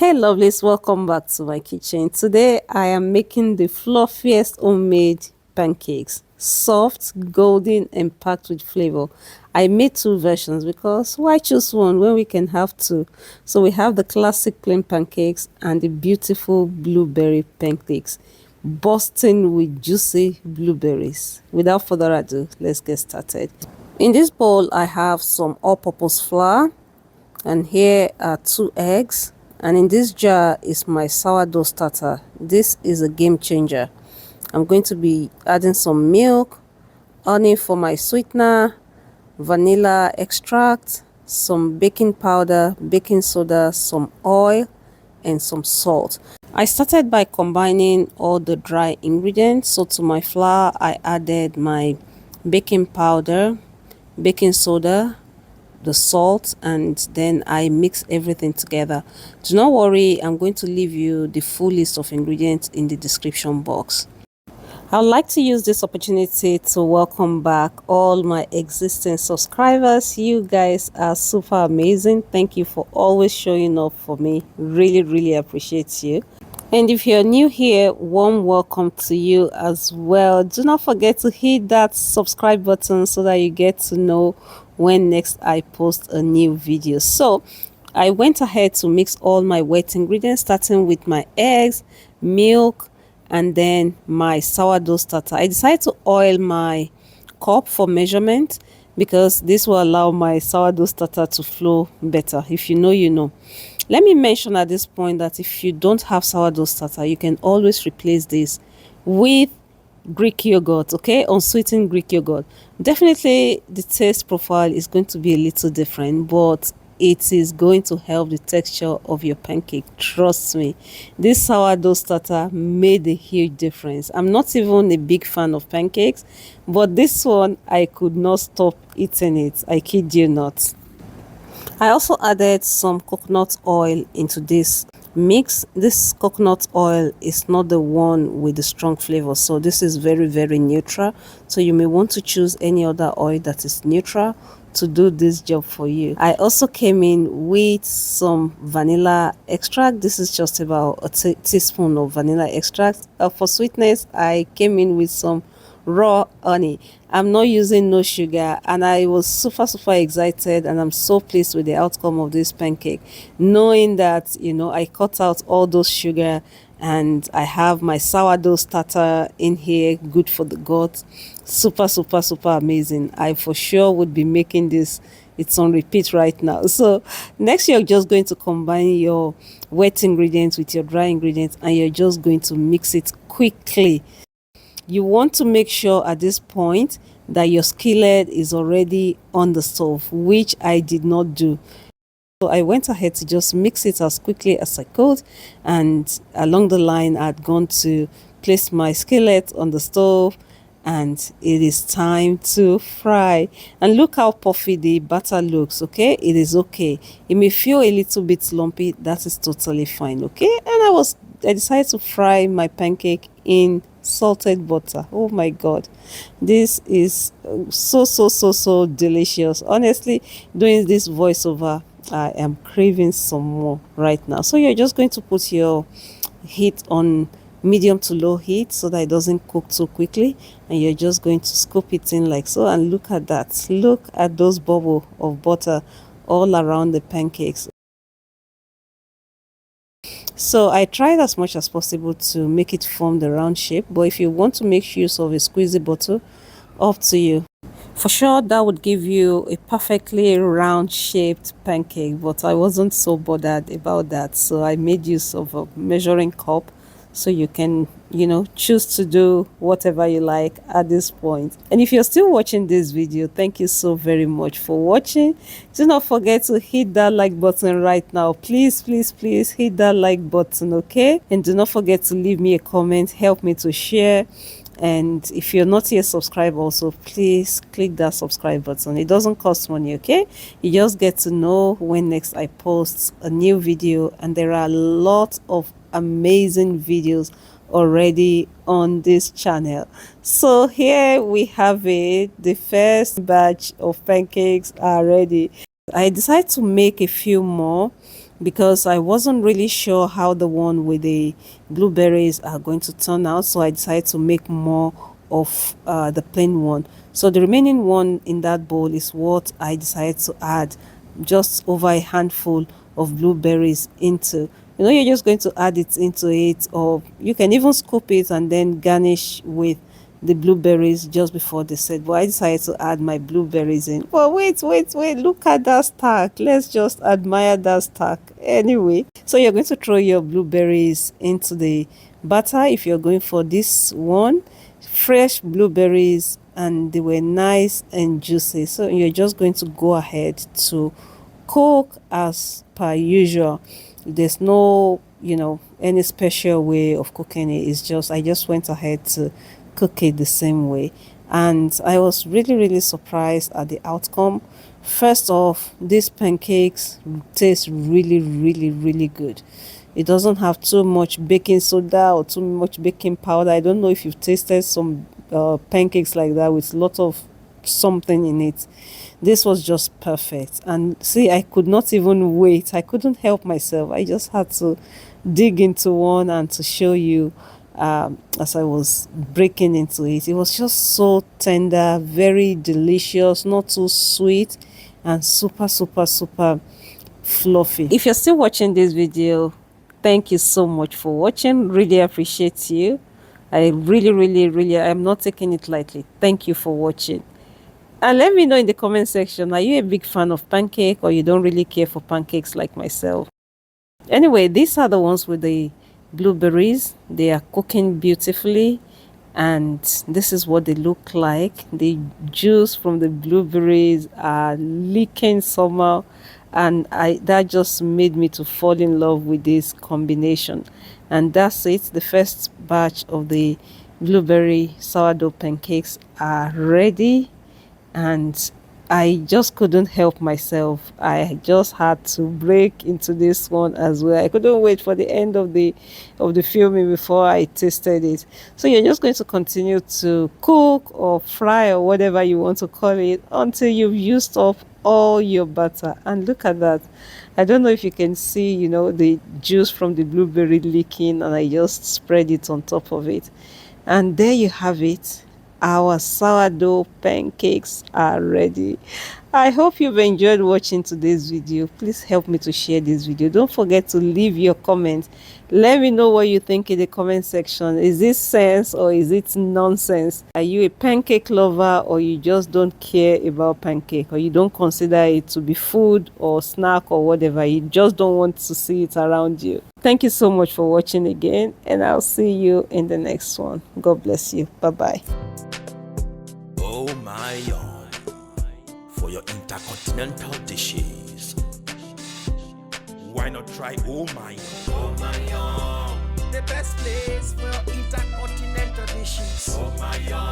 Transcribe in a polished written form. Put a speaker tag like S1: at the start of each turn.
S1: Hey lovelies, welcome back to my kitchen. Today I am making the fluffiest homemade pancakes. Soft, golden and packed with flavor. I made two versions because why choose one when we can have two? So we have the classic plain pancakes and the beautiful blueberry pancakes bursting with juicy blueberries. Without further ado, let's get started. In this bowl I have some all-purpose flour, and here are 2 eggs, and in this jar is my sourdough starter. This is a game changer. I'm going to be adding some milk, honey for my sweetener, vanilla extract, some baking powder, baking soda, some oil and some salt. I started by combining all the dry ingredients. So to my flour I added my baking powder, baking soda, the salt, and then I mix everything together. Do not worry, I'm going to leave you the full list of ingredients in the description box. I'd like to use this opportunity to welcome back all my existing subscribers. You guys are super amazing. Thank you for always showing up for me. Really appreciate you. And if you're new here, warm welcome to you as well. Do not forget to hit that subscribe button so that you get to know when next I post a new video. So I went ahead to mix all my wet ingredients, starting with my eggs, milk, and then my sourdough starter. I decided to oil my cup for measurement because this will allow my sourdough starter to flow better. If you know, you know. Let me mention at this point that if you don't have sourdough starter, you can always replace this with Greek yogurt, okay? Unsweetened Greek yogurt. Definitely the taste profile is going to be a little different, but it is going to help the texture of your pancake. Trust me, this sourdough starter made a huge difference. I'm not even a big fan of pancakes, but this one I could not stop eating it. I kid you not. I also added some coconut oil into this mix. This coconut oil is not the one with the strong flavor, so this is very neutral. So you may want to choose any other oil that is neutral to do this job for you. I also came in with some vanilla extract. This is just about a teaspoon of vanilla extract. For sweetness, I came in with some raw honey. I'm not using no sugar, and I was super excited, and I'm so pleased with the outcome of this pancake, knowing that I cut out all those sugar and I have my sourdough starter in here, good for the gut. Super amazing. I for sure would be making this. It's on repeat right now. So next you're just going to combine your wet ingredients with your dry ingredients, and you're just going to mix it quickly. You want to make sure at this point that your skillet is already on the stove, which I did not do. So I went ahead to just mix it as quickly as I could, and along the line I'd gone to place my skillet on the stove, and it is time to fry. And look how puffy the batter looks. Okay, it is okay. It may feel a little bit lumpy. That is totally fine. Okay, and I decided to fry my pancake in salted butter. Oh my god, this is so delicious. Honestly, doing this voiceover, I am craving some more right now. So you're just going to put your heat on medium to low heat so that it doesn't cook too quickly, and you're just going to scoop it in like so. And look at that, look at those bubbles of butter all around the pancakes. So I tried as much as possible to make it form the round shape, but if you want to make use of a squeezy bottle, up to you. For sure that would give you a perfectly round shaped pancake, but I wasn't so bothered about that, so I made use of a measuring cup, so you can choose to do whatever you like at this point. And if you're still watching this video, thank you so very much for watching. Do not forget to hit that like button right now. Please hit that like button, okay? And do not forget to leave me a comment, help me to share. And if you're not yet subscribed also, please click that subscribe button. It doesn't cost money, okay? You just get to know when next I post a new video, and there are a lot of amazing videos already on this channel. So here we have it. The first batch of pancakes are ready. I decided to make a few more because I wasn't really sure how the one with the blueberries are going to turn out, so I decided to make more of the plain one. So the remaining one in that bowl is what I decided to add just over a handful of blueberries into. You're just going to add it into it, or you can even scoop it and then garnish with the blueberries just before the set. But I decided to add my blueberries in. Well, wait, look at that stack. Let's just admire that stack. Anyway, so you're going to throw your blueberries into the batter if you're going for this one. Fresh blueberries, and they were nice and juicy. So you're just going to go ahead to cook as per usual. There's no any special way of cooking it. It's just I just went ahead to cook it the same way, and I was really surprised at the outcome. First off, these pancakes taste really good. It doesn't have too much baking soda or too much baking powder. I don't know if you've tasted some pancakes like that with a lot of something in it. This was just perfect. And see, I could not even wait. I couldn't help myself. I just had to dig into one and to show you as I was breaking into it. It was just so tender, very delicious, not too sweet, and super fluffy. If you're still watching this video, thank you so much for watching. Really appreciate you. I really, I'm not taking it lightly. Thank you for watching. And let me know in the comment section, are you a big fan of pancake, or you don't really care for pancakes like myself? Anyway, these are the ones with the blueberries. They are cooking beautifully, and this is what they look like. The juice from the blueberries are leaking somehow, and that just made me to fall in love with this combination. And that's it. The first batch of the blueberry sourdough pancakes are ready, and I just couldn't help myself. I just had to break into this one as well. I couldn't wait for the end of the filming before I tasted it. So you're just going to continue to cook or fry or whatever you want to call it until you've used up all your butter. And look at that. I don't know if you can see, the juice from the blueberry leaking, and I just spread it on top of it. And there you have it. Our sourdough pancakes are ready. I hope you've enjoyed watching today's video. Please help me to share this video. Don't forget to leave your comment. Let me know what you think in the comment section. Is this sense or is it nonsense? Are you a pancake lover, or you just don't care about pancake, or you don't consider it to be food or snack or whatever? You just don't want to see it around you. Thank you so much for watching again, and I'll see you in the next one. God bless you. Bye-bye.
S2: Oh my yum, for your intercontinental dishes. Why not try oh my yum? Oh my yum, the best place for your intercontinental dishes. Oh my yum.